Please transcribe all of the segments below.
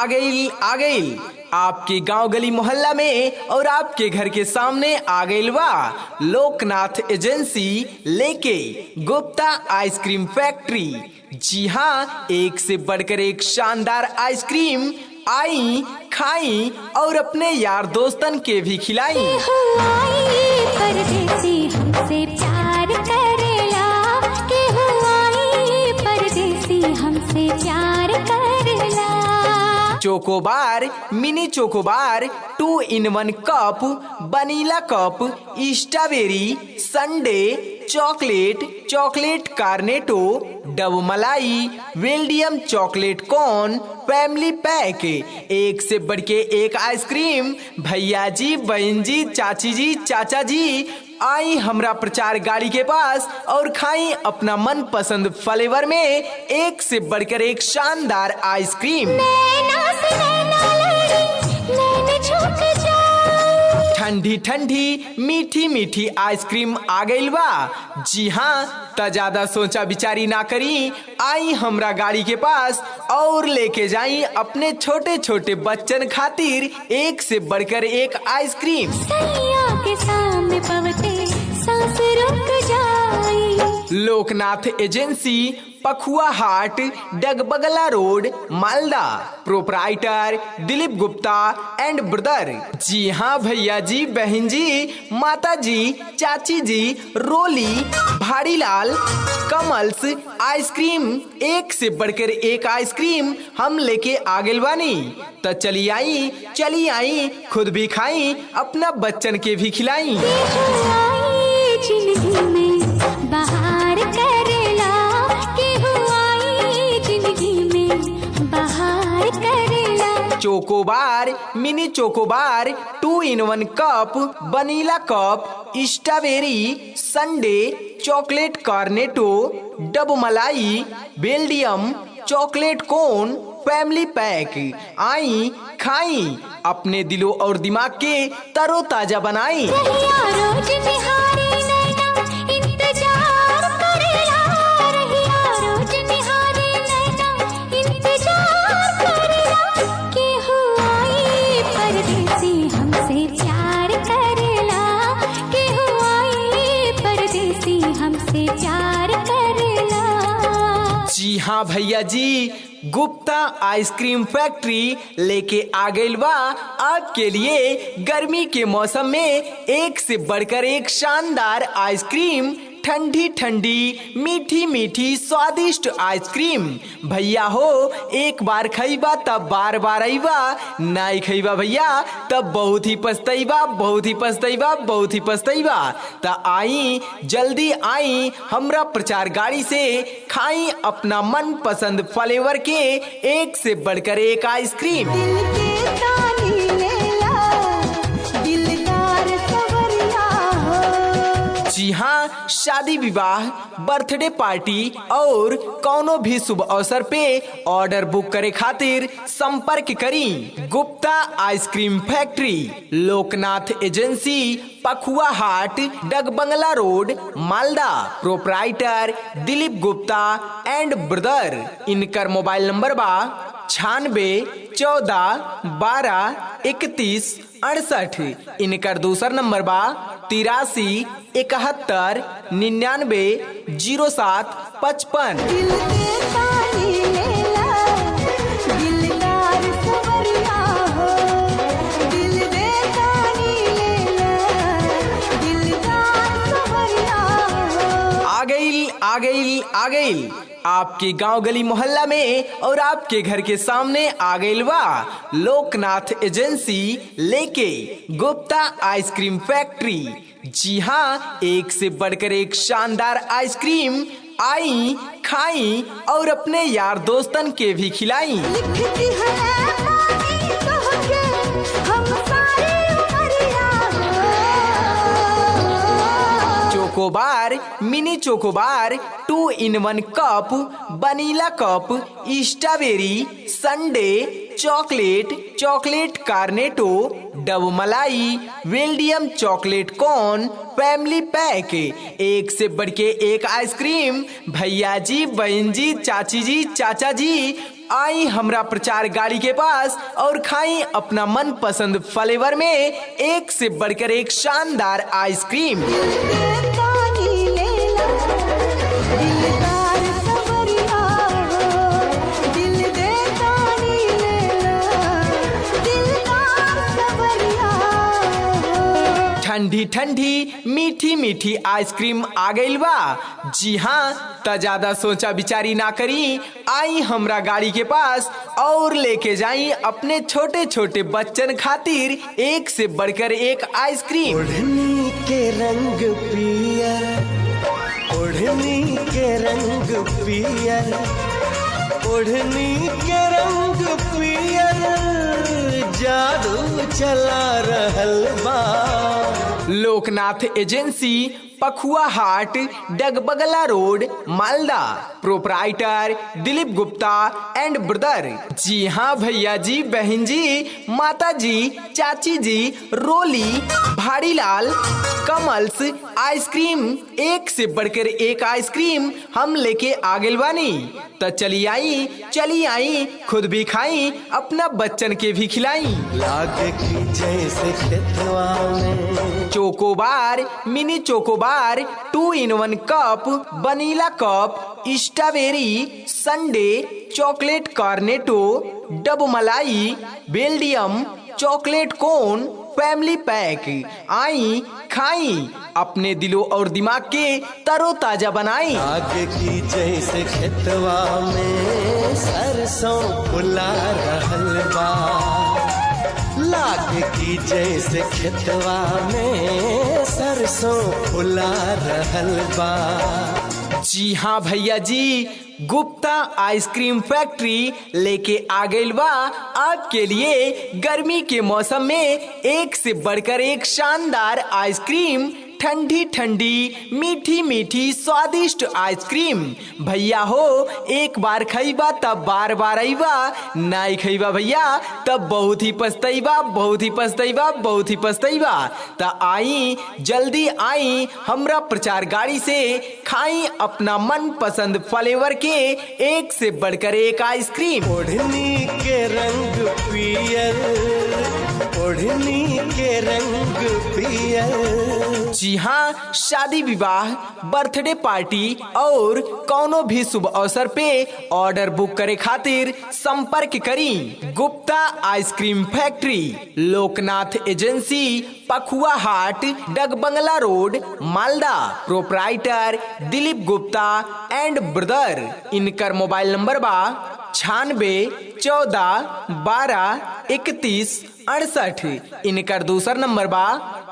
आ गई आपके गांव गली मोहल्ला में और आपके घर के सामने आ गई बा लोकनाथ एजेंसी लेके गुप्ता आइसक्रीम फैक्ट्री। जी हाँ, एक से बढ़कर एक शानदार आइसक्रीम आई, खाई और अपने यार दोस्तन के भी खिलाई। परदेसी हमसे प्यार करेला, के हुआई परदेसी हमसे प्यार करेला। Chocobar, mini chocobar, 2 in 1 cup, vanilla cup, strawberry, sundae, chocolate, chocolate कार्नेटो, डब मलाई, वेल्डियम चॉकलेट कॉर्न, फैमिली पैक, एक से बढ़ के एक आइसक्रीम। भैया जी, बहन जी, चाची जी, चाचा जी, आई हमरा प्रचार गाड़ी के पास और खाई अपना मन पसंद फ्लेवर में एक से बढ़कर एक शानदार आइसक्रीम। ठंडी ठंडी मीठी मीठी आइसक्रीम आ गई बा। जी हाँ, त ज्यादा सोचा विचारी ना करी, आई हमरा गाड़ी के पास और लेके जाई अपने छोटे छोटे बच्चन खातिर एक से बढ़कर एक आइसक्रीम। के सामने पवते सांस रुक जाई। लोकनाथ एजेंसी, पखुआ हाट, डगबगला road, Malda. Proprietor Dilip Gupta and brother. जी हाँ भैया जी, बहन जी, माता जी, चाची जी, रोली, भाड़ीलाल, कमल्स आइसक्रीम, एक से बढ़कर एक आइसक्रीम हम लेके आ गए बानी। तो चली आई, खुद भी खाई, अपना बच्चन के भी खिलाई। जिंदगी में बाहर करेला, के हुआई जिंदगी में बाहर करेला। Chocobar, mini chocobar, 2 in 1 cup, vanilla cup, strawberry, sundae, chocolate कार्नेटो, डब मलाई, Belgium chocolate cone, family pack. आई, खाई, अपने दिलो और दिमाग के तरोताजा बनाई। रोज निहारे नैना इंतजार करेला, रोज निहारे नैना इंतजार करेला। के हुआई परदेसी हमसे प्यार करेला, के हुआई परदेसी हमसे प्यार करेला। जी हाँ भैया जी, गुप्ता आइसक्रीम फैक्ट्री लेके आ गई बा आपके लिए गर्मी के मौसम में एक से बढ़कर एक शानदार आइसक्रीम। ठंडी ठंडी मीठी मीठी स्वादिष्ट आइसक्रीम। भैया हो, एक बार खइबा तब बार बार आईबा, नहीं खइबा भैया तब बहुत ही पछतइबा, बहुत ही पछतइबा, बहुत ही पछतइबा। त आई, जल्दी आई हमरा प्रचार गाड़ी से, खाई अपना मन पसंद फ्लेवर के एक से बढ़कर एक आइसक्रीम। जी हाँ, शादी विवाह, बर्थडे पार्टी और कोनो भी शुभ अवसर पे ऑर्डर बुक करे खातिर संपर्क करी Gupta ice cream factory, Loknath agency, Pakhua हाट, डगबंगला road, Malda. Proprietor Dilip Gupta and brother. इनकर मोबाइल नंबर बा 96 14 12 31 68। इनकर दूसर नंबर बा 83 71 99 07 55। आ गई आपके गांव गली मोहल्ला में और आपके घर के सामने आ गई बा लोकनाथ एजेंसी लेके गुप्ता आइसक्रीम फैक्ट्री। जी हाँ, एक से बढ़कर एक शानदार आइसक्रीम आई, खाई और अपने यार दोस्तन के भी खिलाई। Chocobar, mini chocobar, 2 in 1 cup, vanilla cup, strawberry, sundae, chocolate, chocolate कार्नेटो, डब मलाई, वेल्डियम चॉकलेट कॉर्न, फैमिली पैक, एक से बढ़ के एक आइसक्रीम। भैया जी, बहन जी, चाची जी, चाचा जी, आई हमरा प्रचार गाड़ी के पास और खाई अपना मन पसंद फ्लेवर में एक से बढ़कर एक शानदार आइसक्रीम। ठंडी ठंडी मीठी मीठी आइसक्रीम आ गइल बा। जी हाँ, त ज्यादा सोचा विचारी ना करी, आई हमरा गाड़ी के पास और लेके जाई अपने छोटे छोटे बच्चन खातिर एक से बढ़कर एक आइसक्रीम। ओढ़नी के रंग पियर, ओढ़नी के रंग पियर, ओढ़नी के रंग पियर, जादू चला रहल बा। लोकनाथ एजेंसी, पखुआ हाट, डगबगला road, Malda. Proprietor Dilip Gupta and brother. जी हाँ भैया जी, बहन जी, माता जी, चाची जी, रोली, भाड़ीलाल, कमल्स आइसक्रीम, एक से बढ़कर एक आइसक्रीम हम लेके आ गइल बानी। तो चली आई खुद भी खाई, अपना बच्चन के भी खिलाई। लागे की जैसे खेतवा में chocobar, mini chocobar, 2 in 1 cup, vanilla cup, strawberry, sundae, chocolate Cornetto, डब मलाई, Belgium, chocolate cone, family pack. आई खाई, अपने दिलो और दिमाग के तरोताजा बनाई। आगे की जैसे खेतवा में सरसों फुला रहल बा, लागे की जैसे खेतवा में सरसों फुला रहल बा। जी हाँ भैया जी, गुप्ता आइसक्रीम फैक्ट्री लेके आ गइल बा आपके लिए गर्मी के मौसम में एक से बढ़कर एक शानदार आइसक्रीम। ठंडी ठंडी मीठी मीठी स्वादिष्ट आइसक्रीम। भैया हो, एक बार खइबा तब बार बार आइबा, नहीं खइबा भैया तब बहुत ही पछतइबा, बहुत ही पछतइबा, बहुत ही पछतइबा। त आई, जल्दी आई हमरा प्रचार गाड़ी से, खाई अपना मन पसंद फ्लेवर के एक से बढ़कर एक आइसक्रीम। ओढ़नी के रंग पियर, ओढ़नी के रंग पियर। जी हाँ, शादी विवाह, बर्थडे पार्टी और कौनो भी शुभ अवसर पे ऑर्डर बुक करे खातिर संपर्क करी Gupta ice cream factory, Loknath agency, Pakhua हाट, डगबंगला road, Malda. Proprietor Dilip Gupta and brother. इनकर मोबाइल नंबर बा 96 14 12 31 68। इनकर दूसर नंबर बा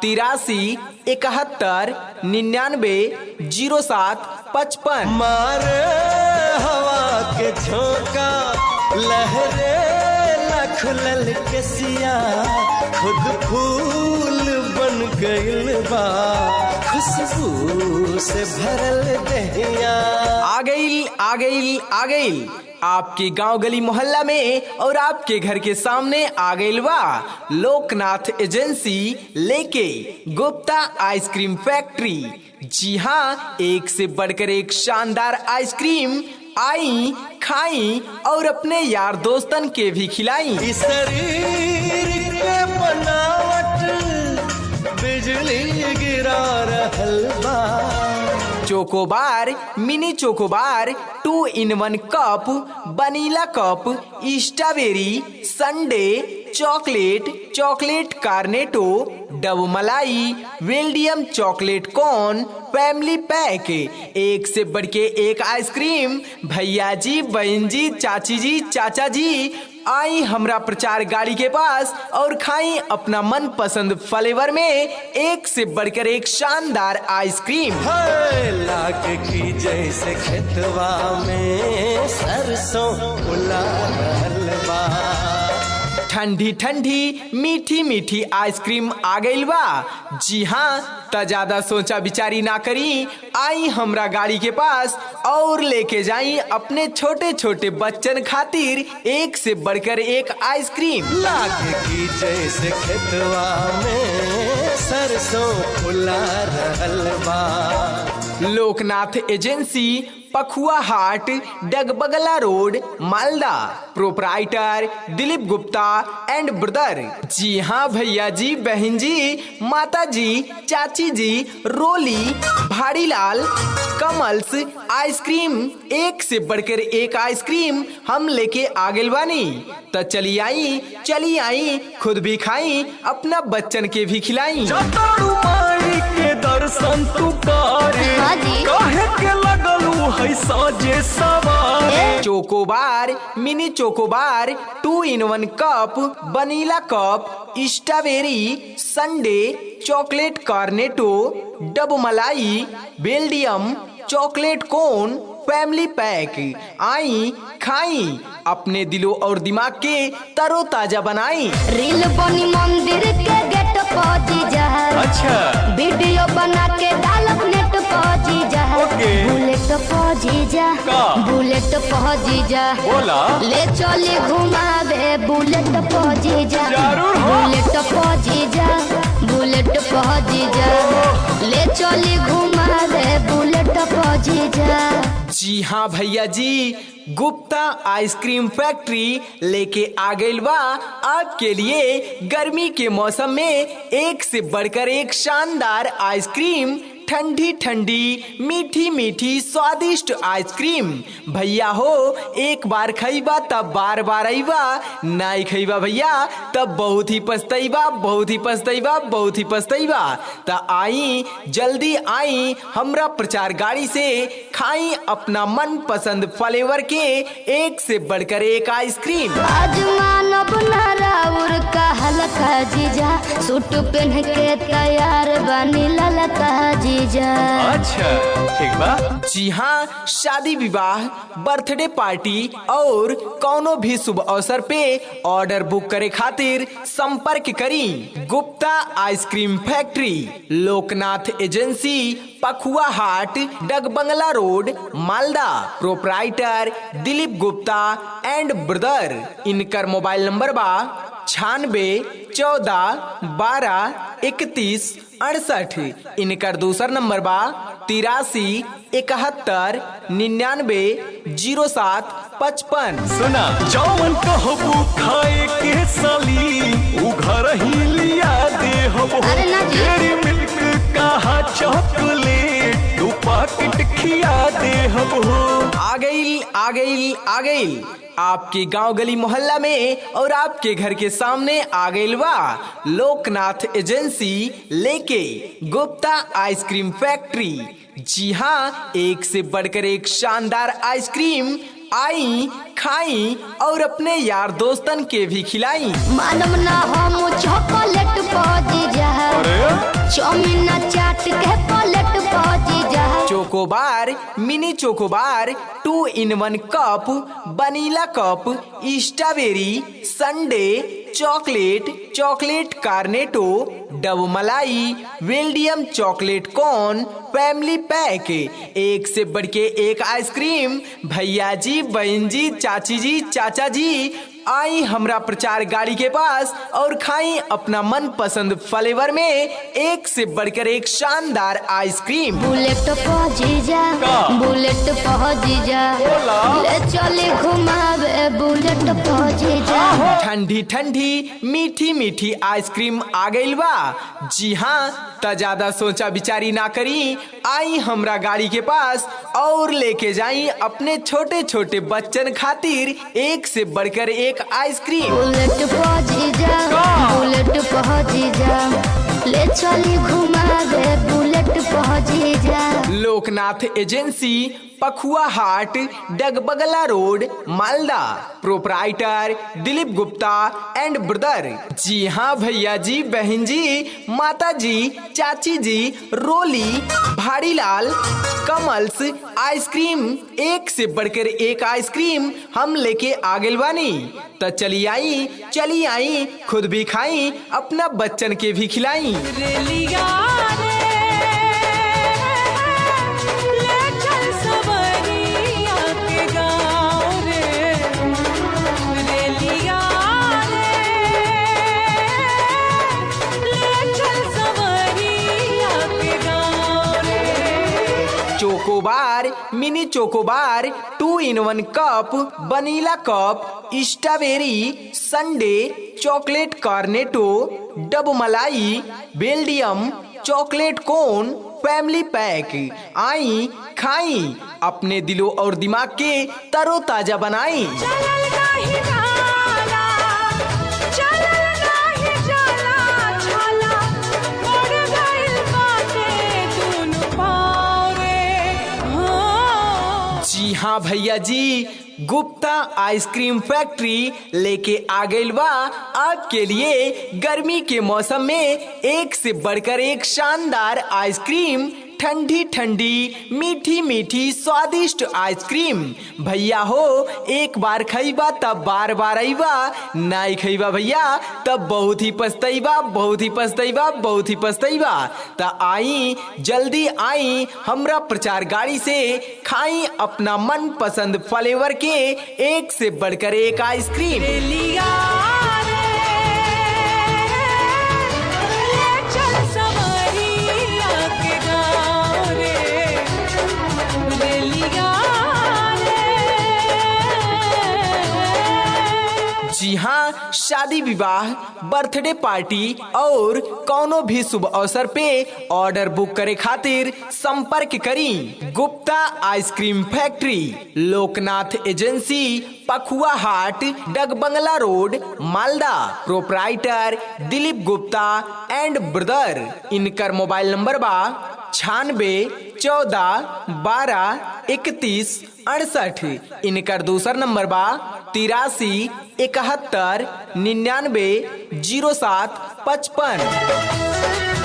83 71 99 07 55। मारे हवा के झोंका, लहरे लखलल के सिया, खुद फूल बन गइल बा, खुशबू से भरल दहिया। आ गइल आपके गांव गली मोहल्ला में और आपके घर के सामने आ गइल बा लोकनाथ एजेंसी लेके गुप्ता आइसक्रीम फैक्ट्री। जी हाँ, एक से बढ़कर एक शानदार आइसक्रीम। आई खाई और अपने यार दोस्तन के भी खिलाई। इस शरीर के बनावट बिजली गिरा रहल बा। Chocobar, mini chocobar, 2 in 1 cup, vanilla cup, strawberry, sundae, chocolate, chocolate Cornetto, डब मलाई, Belgium chocolate corn, family pack, एक से बढ़ के एक आइसक्रीम। भैया जी, बहन जी, चाची जी, चाचा जी, आई हमरा प्रचार गाड़ी के पास और खाई अपना मन पसंद फ्लेवर में एक से बढ़कर एक शानदार आइसक्रीम। लाग की जैसे खेतवा में सरसों फुला रहल बा। ठंडी ठंडी मीठी मीठी आइसक्रीम आ गइल बा। जी हाँ, त ज्यादा सोचा विचारी ना करी, आई हमरा गाड़ी के पास और लेके जाई अपने छोटे छोटे बच्चन खातिर एक से बढ़कर एक आइसक्रीम। लाग की जैसे खेतवा में सरसों फुला रहल बा। लोकनाथ एजेंसी, पखुआ हाट, डगबगला road, Malda. Proprietor Dilip Gupta and brother. जी हाँ भैया जी, बहन जी, माता जी, चाची जी, रोली, भाड़ीलाल, कमल्स आइसक्रीम, एक से बढ़कर एक आइसक्रीम हम लेके आ गइल बानी। तो चली आई, खुद भी खाई, अपना बच्चन के भी खिलाई। जटारू माई के दर्शन तू करे, हाँ जी। काहे के लगलू है साजे सवारे। Chocobar, mini chocobar, 2 in 1 cup, vanilla cup, strawberry, sundae, chocolate Cornetto, डब मलाई, Belgium, chocolate cone, family pack. आई खाई, अपने दिलो और दिमाग के तरोताजा बनाई। रील बनी मंदिर के गेट पहुंची जा, अच्छा वीडियो बना के डालब नेट पहुंची जा, ओके। बुलेट पहुंची जा, का? बुलेट पहुंची जा, बोला ले चली घुमावे, बुलेट पहुंची जा, जरूर हो। बुलेट पहुंची जा, बुलेट पहुंची जा, ले चली घुमावे, बुलेट पहुंची जा। जी हाँ भैया जी, गुप्ता आइसक्रीम फैक्ट्री लेके आ गइल बा आपके लिए गर्मी के मौसम में एक से बढ़कर एक शानदार आइसक्रीम, ठंडी ठंडी, मीठी मीठी, स्वादिष्ट आइसक्रीम। भैया हो, एक बार खइबा तब बार बार आइबा, नहीं खइबा भैया तब बहुत ही पछतइबा, बहुत ही पछतइबा, बहुत ही पछतइबा। त आई, जल्दी आई, हमरा प्रचार गाड़ी से खाई अपना मन पसंद फ्लेवर के एक से बढ़कर एक आइसक्रीम। आज मानव नाराउर का हल्का जीजा, सूट पहन के तैयार बनी ललका जीजा। अच्छा ठीक बा। जी हाँ, शादी विवाह, बर्थडे पार्टी और कोनो भी शुभ अवसर पे ऑर्डर बुक करे खातिर संपर्क करी Gupta ice cream factory, Loknath agency, Pakhua हाट, डगबंगला road, Malda. Proprietor Dilip Gupta and brother. इनकर मोबाइल नंबर बा 96 14 12 31 68। इनकर दूसर नंबर बा 83 71 99 07 55। सुना जौन कहबू खाए के साली, उ घर ही लिया दे हबो। अरे ना जी। डेरी मिल्क कहा चॉकलेट, दू पैकेट खिया दे हबो। आ गई आपके गांव गली मोहल्ला में और आपके घर के सामने आ गइल बा लोकनाथ एजेंसी लेके गुप्ता आइसक्रीम फैक्ट्री। जी हाँ, एक से बढ़कर एक शानदार आइसक्रीम। आई खाई और अपने यार दोस्तन के भी खिलाई। मानव ना हम चॉकलेट पहुंची जा, चाउमीन चाट के प्लेट पहुंची जा, chocobar, mini chocobar, 2 in 1 cup, vanilla cup, strawberry, sundae, chocolate, chocolate कार्नेटो, डब मलाई, वेल्डियम चॉकलेट कॉर्न, फैमिली पैक। एक से बढ़ के एक आइसक्रीम। भैया जी, बहन जी, चाची जी, चाचा जी, आई हमरा प्रचार गाड़ी के पास और खाई अपना मन पसंद फ्लेवर में एक से बढ़कर एक शानदार आइसक्रीम। बुलेट पहुंची जा, बुलेट पहुंची जा, ले चली घुमावे, बुलेट पहुंची जा। ठंडी ठंडी, मीठी मीठी आइसक्रीम आ गइल बा। जी हाँ, त ज्यादा सोचा विचारी ना करी, आई हमरा गाड़ी के पास और लेके जाई अपने छोटे छोटे बच्चन खातिर एक से बढ़कर एक आइसक्रीम। बुलेट पहुंची जा, बुलेट पहुंची जा, ले चली घुमावे, बुलेट पहुंची जा। लोकनाथ एजेंसी, पखुआ हाट, डगबगला road, Malda. Proprietor Dilip Gupta and brother. जी हाँ भैया जी, बहन जी, माता जी, चाची जी, रोली, भाड़ीलाल, कमल्स आइसक्रीम, एक से बढ़कर एक आइसक्रीम हम लेके आ गइल बानी। तो चली आई, खुद भी खाई, अपना बच्चन के भी खिलाई। Chocobar, mini chocobar, 2 in 1 cup, vanilla cup, strawberry sundae, chocolate Cornetto, डब मलाई, Belgium, chocolate cone, family pack. आई खाई, अपने दिलो और दिमाग के तरोताजा बनाई। जी हाँ भैया जी, गुप्ता आइसक्रीम फैक्ट्री लेके आ गइल बा आपके लिए गर्मी के मौसम में एक से बढ़कर एक शानदार आइसक्रीम, ठंडी ठंडी मीठी मीठी स्वादिष्ट आइसक्रीम। भैया हो, एक बार खइबा तब बार बार आइबा, नहीं खइबा भैया तब बहुत ही पछतइबा, बहुत ही पछतइबा, बहुत ही पछतइबा। त आई, जल्दी आई, हमरा प्रचार गाड़ी से खाई अपना मन पसंद फ्लेवर के एक से बढ़कर एक आइसक्रीम। जी हाँ, शादी विवाह, बर्थडे पार्टी और कोनो भी शुभ अवसर पे ऑर्डर बुक करे खातिर संपर्क करी Gupta ice cream factory, Loknath agency, Pakhua हाट, डगबंगला road, Malda. Proprietor Dilip Gupta and brother. इनकर मोबाइल नंबर बा 96 14 12 31 68। इनकर दूसर नंबर बा 83 71 99 07 55।